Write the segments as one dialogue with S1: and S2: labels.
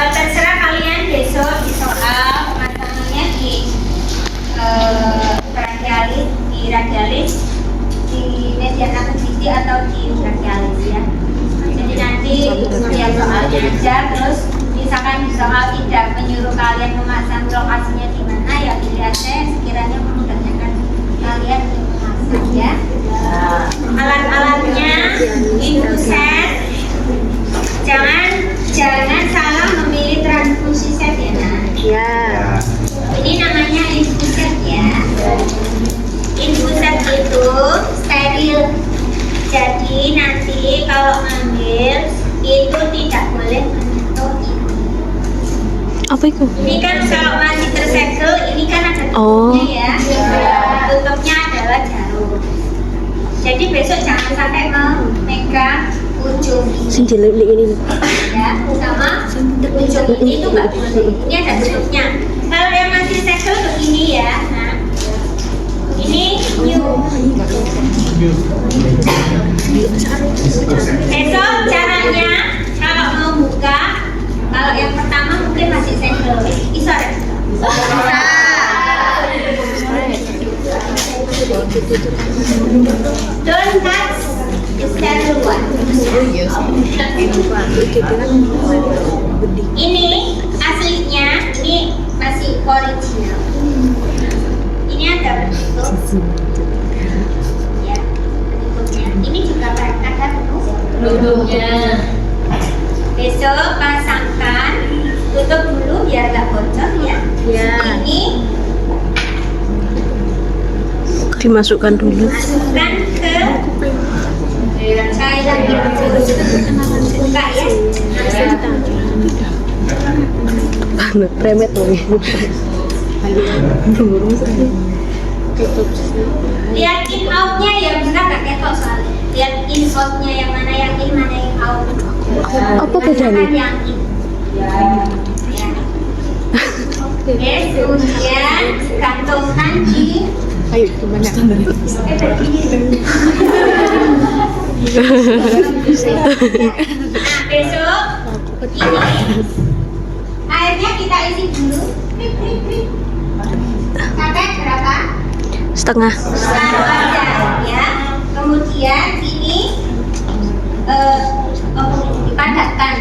S1: Terserah kalian besok di soal masalahnya di radialis, di median akuisisi atau di radialis ya. Jadi nanti lihat soalnya aja, terus misalkan di soal tidak menyuruh kalian memasang lokasinya di mana ya pilih aja sekiranya memudahkan kalian untuk memasang ya. Alat-alatnya infuset, jangan salah memilih transfusi set ya nak.
S2: Ya.
S1: Ini namanya infuset ya. Infuset itu steril. Jadi nanti kalau ngambil itu tidak boleh menyentuh ini.
S2: Apa itu?
S1: Ini kan kalau masih tersegel, ini kan ada
S2: Oh.
S1: tutupnya ya. Tutupnya adalah jarum. Jadi besok jangan sampai memegang ujung
S2: Sing dilili ini.
S1: ya, sama ujung ini itu nggak boleh. Ini ada tutupnya. Kalau yang masih segel begini ya, nah ini besok caranya kalau mau buka, kalau yang pertama mungkin masih segel, bisa deh. Don't touch the steril one. Ini aslinya, ini masih original. Ini ada penutup. Ya, penutupnya. Ini juga ada penutupnya. Besok pasangkan, tutup dulu biar nggak bocor ya.
S2: Ya.
S1: Ini
S2: Dimasukkan dulu.
S1: masukkan ke cairan infus. Buka ya.
S2: Premet loh.
S1: Lihat in out-nya yang benar nggak ketok soalnya. Lihat in out-nya yang mana yang in, mana yang out.
S2: Apa bedanya?
S1: Yang in. Oke, kemudian gantungkan di
S2: Ayo gimana?
S1: Nah, besok ini airnya kita isi dulu. Sampai berapa?
S2: Setengah.
S1: Taruh aja ya. Kemudian ini dipadatkan.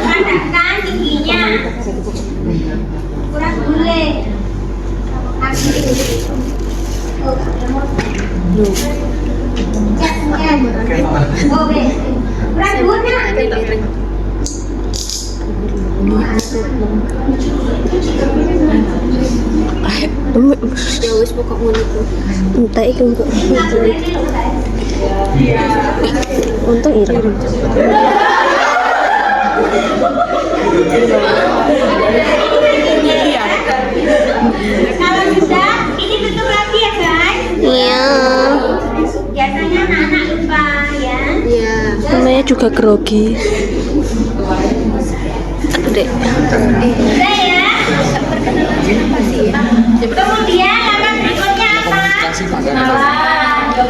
S1: Padatkan tingginya. Kurang boleh. Oh, oke. Kurang guna.
S2: Ya wis pokok ngono iku. Entek iku kok. Untung ireng.
S1: Kalau sudah, ini tutup lagi ya guys.
S2: Iya.
S1: Biasanya anak-anak lupa ya.
S2: Iya. Namanya juga grogi. Dek.
S1: Udah ya. Kemudian langkah berikutnya apa?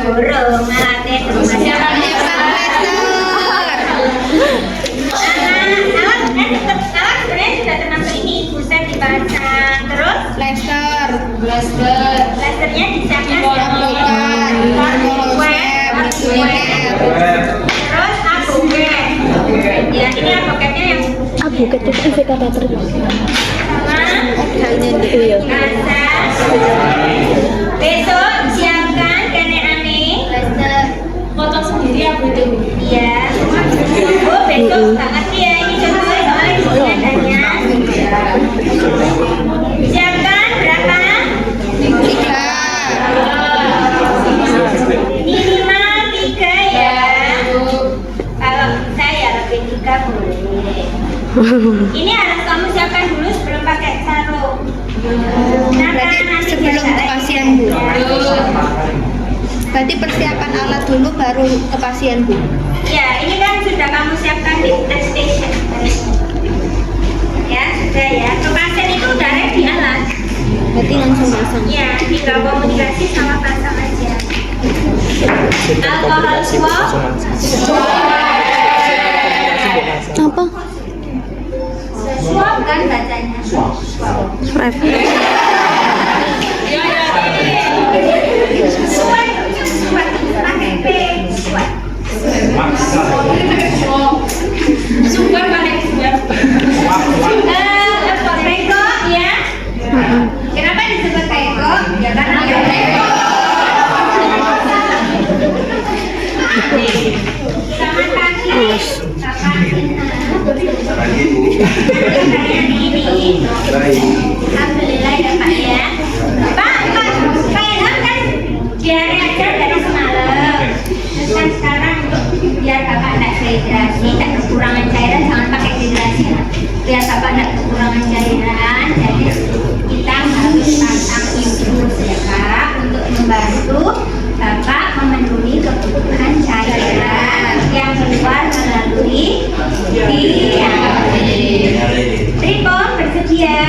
S1: Dorong alatnya alat sebenarnya sudah termasuk ini buset dipasang terus blasternya disiapkan terus aboket ya ini aboketnya yang
S2: Aboket itu indikator. Iya.
S1: Besok siapkan kene aneh potong sendiri apa itu? Iya. Oh besok banget ya ini contohnya soalnya di sini adanya. Siapkan berapa? 3. Minimal 3 ya. Kalau saya lebih 3 boleh. Ini harus kamu siapkan dulu sebelum pakai sarung.
S3: Berarti sebelum ke pasien Bu. Berarti persiapan alat dulu baru ke pasien Bu.
S1: Ya, ini kan sudah kamu siapkan di test station. Ya, sudah ya. Ke pasien itu udah ready alat.
S3: Berarti langsung masang.
S1: Ya, tinggal komunikasi sama pasang aja. Alkohol swab.
S2: Apa?
S1: Swab kan bacanya.
S2: Swab.
S1: Swab pakai P. Swab. Swab pakai swab. Bengkok ya. Kenapa disebut bengkok? Ya karena ada bengkok. Tangan kaki. Ini. Alhamdulillah ya Pak ya. Pak Ilham kan diare aja dari semalam. Terus kan sekarang biar Bapak tidak dehidrasi, tidak kekurangan cairan, jangan pakai dehidrasi ya. Biar Bapak tidak kekurangan cairan, jadi kita harus pasang infus ya Pak untuk membantu Bapak memenuhi kebutuhan cairan yang keluar melalui Tripod bersedia?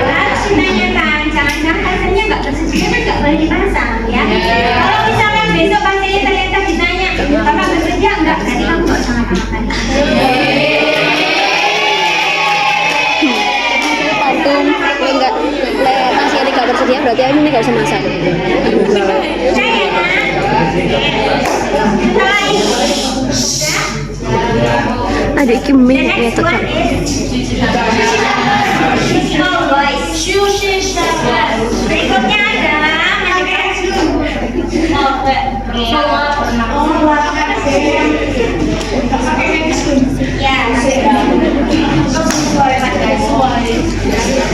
S1: Harus ditanyakan, jangan-jangan pasiennya nggak bersedia kan nggak boleh dipasang ya. Kalau misalnya besok pasiennya ternyata ditanya, Bapak bersedia nggak? Berarti kamu nggak usah ngapa-ngapain.
S2: Enggak, masih ada nggak bersedia berarti ini nggak usah masak.
S1: Saya setelah itu
S2: Ada ikimin ya tekan.
S1: Berikutnya adalah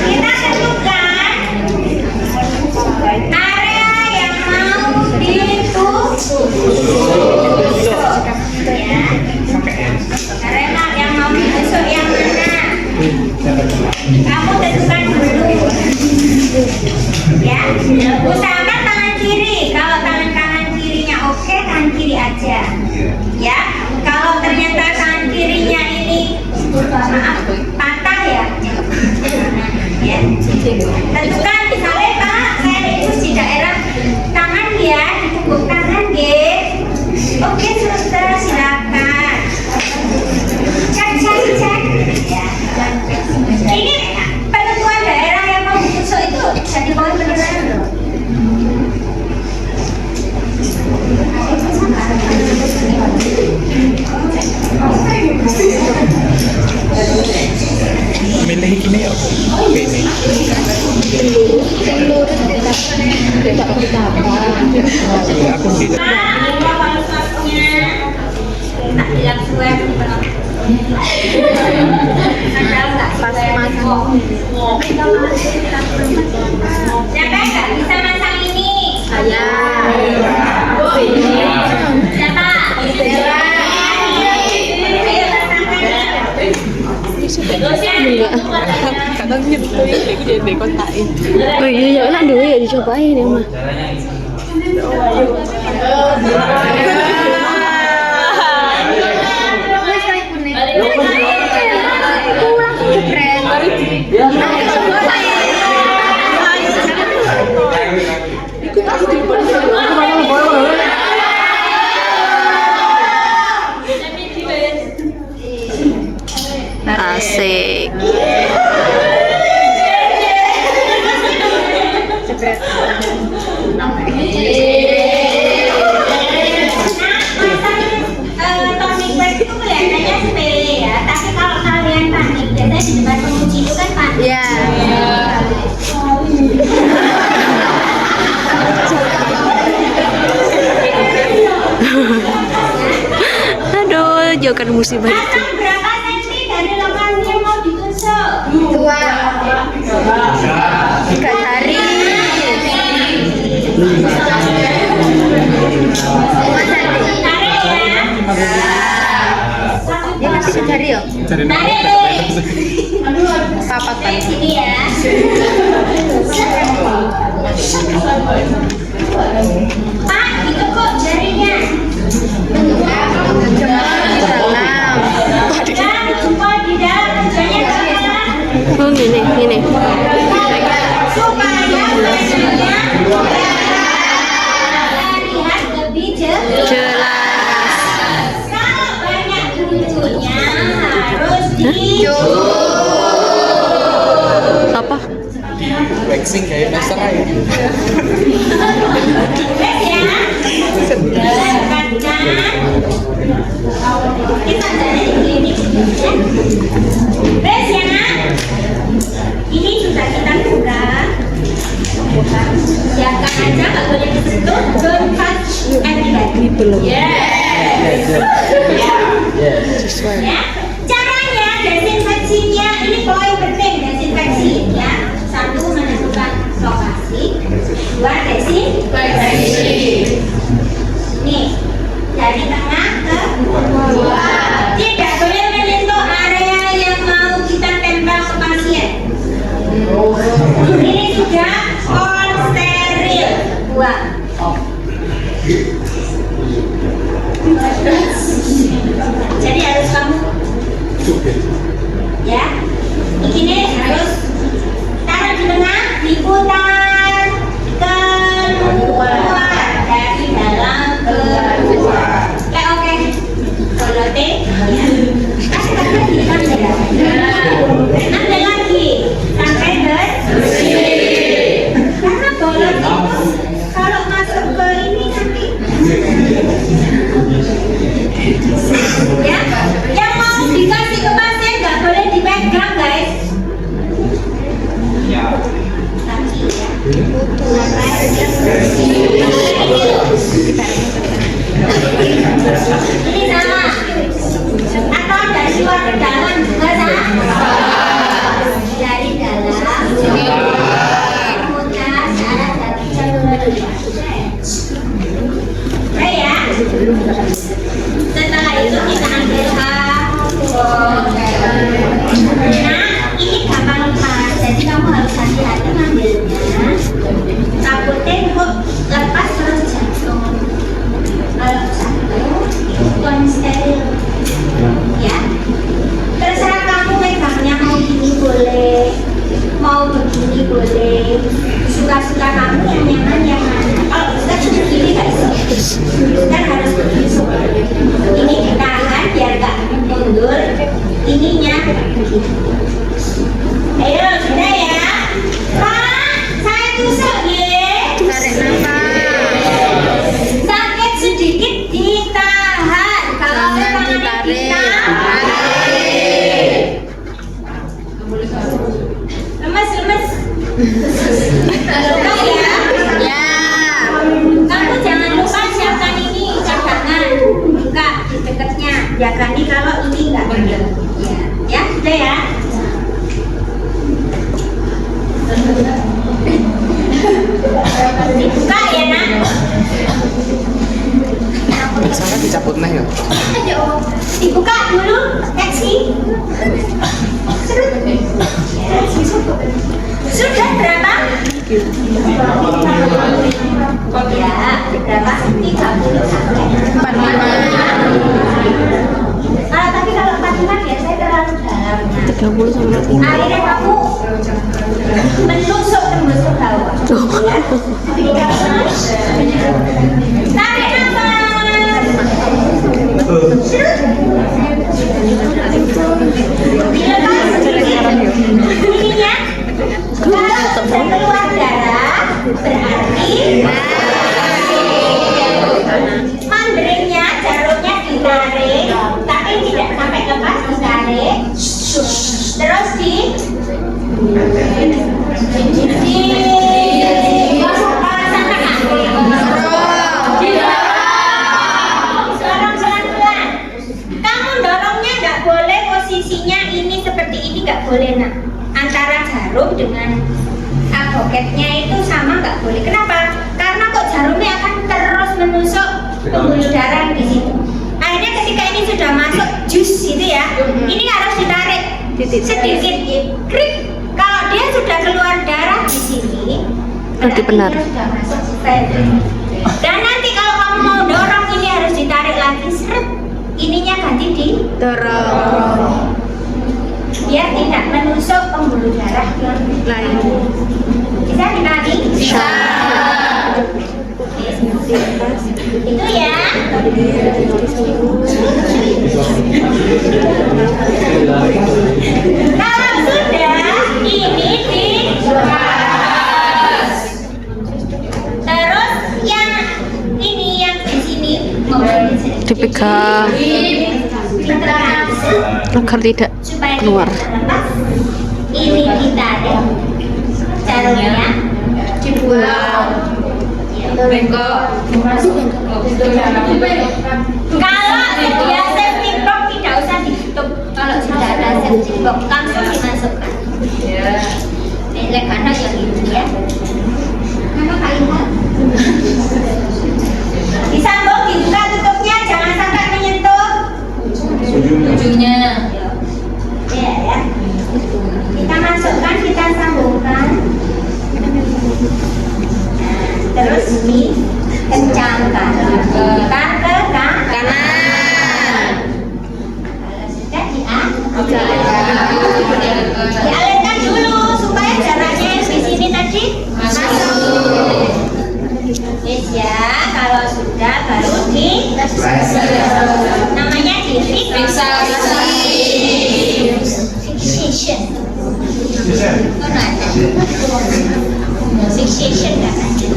S1: kita tentukan area yang mau ditusuk. Karena yang mau ditusuk yang mana? Kamu tentukan dulu. Ya, usahakan tangan kiri. Kalau tangan kanan kirinya oke, tangan kiri aja. Ya, kalau ternyata tangan kirinya ini maaf patah ya. Ya. Tentukan misalnya Pak, saya ditus di daerah tangan ya, di punggung tangan ya. Oke, suster silakan. Cek. Ya. Ini penentuan daerah yang mau ditusuk itu bisa dibawa beneran loh.
S4: Milih ini ya? Ini. Aku tidak.
S1: Tak bilang swab. Pas masuk. Siapa nggak bisa masang ini? Saya. Siapa? Ayo pasangkan.
S3: Kadang gitu itu jadi kontain.
S2: Oh iya ya, enak dulu ya dicobain ya mah. Asik.
S1: Tonic wax itu kelihatannya sepele ya, tapi kalau kalian panik biasanya di depan penguji itu kan panik.
S2: Ya. Aduh, jauhkan musibah itu.
S1: Pasang berapa senti dari lokasi yang mau ditusuk?
S2: 2 3 hari.
S1: Tarik ya.
S2: Dia masih cari ya?
S4: Cari
S1: Tarik.
S2: Papat
S1: Dari sini ya. Pak, itu kok jarinya. Dan jempol di dalam tujuannya apa?
S2: Oh gini.
S1: Supaya bajunya terlihat lebih
S2: Apa?
S4: Di waxing kayak master ya.
S1: Tes ya. Dekat. Kita dari ini. Tes ya. Ini sudah kita buka. Siapkan aja, nggak boleh disentuh. Don't touch anything. Yes. Ya. Caranya desinfeksinya ini poin penting desinfeksi ya. Satu menentukan lokasi, dua desinfeksi. Nih dari tengah ke bawah. Tidak boleh menyentuh area yang mau kita tempel ke pasien. Ini sudah steril. Buang. Jadi harus kamu ya, ini harus taruh di tengah, diputar keluar dari dalam keluar. Oke. Bolote ya. Kasih lagi ambil lagi sampai bersih. Karena bolot itu kalau masuk ke ini nanti ya, yang mau dikasih ke pasien nggak boleh dipegang guys. Kaki ya. Ini sama. Atau dari luar ke dalam juga sama. Dari dalam. Putar saat dari jalur. Oke ya. Setelah itu kita ambil nah ini gampang lepas, jadi kamu harus hati-hati ngambilnya. Takutnya kok lepas terus jatuh. Kalau jatuh bukan steril ya. Terserah kamu megangnya mau gini boleh, mau begini boleh, suka-suka kamu yang nyaman yang mana. Kalau kita cuma gini guys, kan harus begini. Ini ditahan biar gak mundur, ininya begini. Ayo sudah ya. Pak, saya tusuk ya.
S3: Tarik nafas.
S1: Sakit sedikit ditahan. Kalau tangan ditarik. Lemes. Lupa ya.
S3: Ya.
S1: Kamu jangan lupa siapkan ini cadangan. Buka di dekatnya. Jagani kalau ini enggak ada. Ya, sudah ya. Dibuka ya nak.
S4: Sana dicabut nih ya.
S1: Ayo, dibuka dulu taksi. Sudah berapa? Ya, berapa? 30 sampai 45. Tapi kalau 45 biasanya terlalu dalam.
S2: 30 sama 40.
S1: Akhirnya kamu menusuk tembus ke bawah. Ya. Tarik nafas. Dilepas sedikit. Ininya. Kalau sudah keluar darah, berarti mandringnya, jarumnya ditarik, tapi tidak sampai lepas, ditarik. Terus dorong pelan-pelan. Kamu dorongnya nggak boleh posisinya ini seperti ini, nggak boleh nak. Antara jarum dengan advokatnya itu sama, nggak boleh. Kenapa? Karena kok jarumnya akan terus menusuk pembuluh darah di situ. Akhirnya ketika ini sudah masuk jus itu ya, ini harus ditarik sedikit, krik. Kalau dia sudah keluar darah di sini,
S2: Berarti benar.
S1: dia sudah masuk stent. Dan nanti kalau kamu mau dorong ini harus ditarik lagi, seret. Ininya ganti didorong. Biar tidak menusuk pembuluh darah yang lain. Bisa dikali? Bisa. Itu ya. Kalau sudah, ini dibahas. Terus yang ini yang di sini
S2: Dipegang agar tidak
S1: supaya
S2: keluar.
S1: lepas. Ini ditarik, caranya dibuang. Bengkok. Kalau dia safety box tidak usah ditutup. Kalau sudah ada safety box langsung dimasukkan. Ini karena yang itu ya. Mana kainnya? Disambung dibuka tutupnya, jangan sampai menyentuh ujungnya. Ya. Kita masukkan, kita sambungkan. Terus dikencangkan. Putar ke kanan. Kalau sudah dialirkan dulu supaya jaraknya di sini tadi masuk. Yes ya, kalau sudah baru di namanya di fixation. Fixation katanya.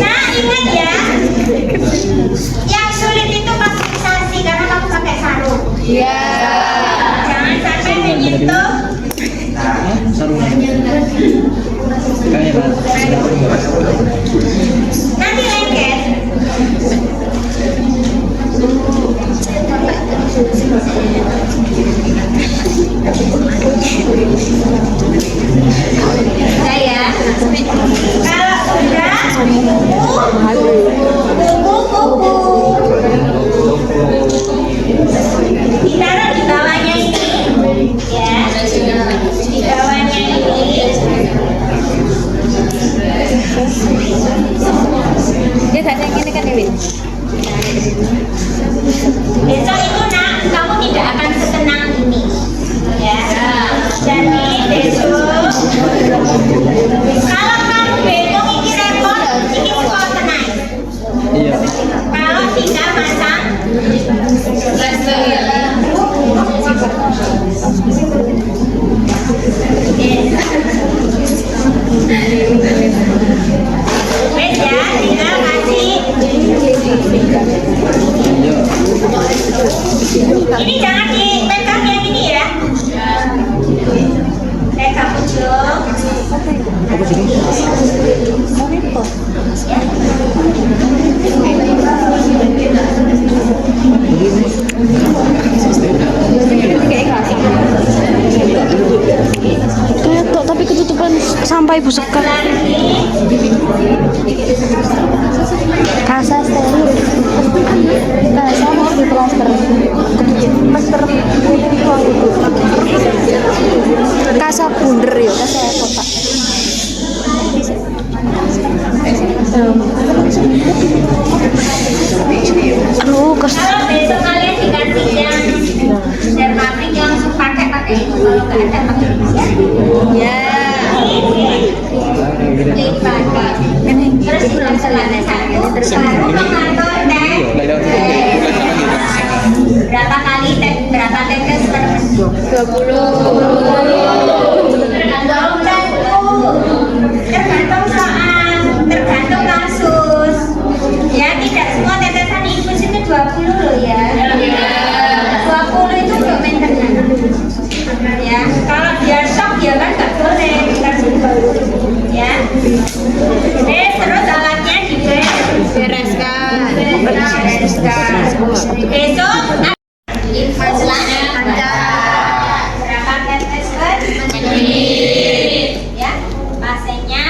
S1: Nah, ingat ya, yang sulit itu pas fiksasi karena kamu pakai sarung. Iya. Jangan sampai menyentuh. Nanti lengket. Saya kalau sudah kuku ditaruh di bawahnya ini ya, di bawahnya ini.
S2: Dia gak yang ini kan Dewi.
S1: Besok itu nak, kamu tidak akan setenang ini ya. Jadi besok kalau kamu besok ini repot, ini semua tenang.
S4: Iya.
S1: Kalau tidak pasang plaster ya. Wes ya, tinggal kasih. Ini jangan dipegang yang ini ya. Pegang ujung.
S2: Kayak tok tapi ketutupan sampai busukkan. Kasa steril. Kasa mau di plaster. Plaster. Kasa bunder ya, kasa kotak. Aduh,
S1: Kalau besok kalian dikasih yang dermatik yang langsung pakai itu, kalau nggak ada pakai ya. Terus pulang selesai terus baru mengatur teh. Berapa kali teh? Berapa tetes per minggu? 20. Tergantung soal, tergantung kasus. Ya tidak semua tetesan infus itu 20 loh ya. 20 itu untuk maintenance. Ya, kalau dia shock ya kan nggak boleh dikasih 20 ya. Terus alatnya dibereskan. Besok infusnya ada berapa tetes per menit ya. Pasiennya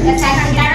S1: kesehatan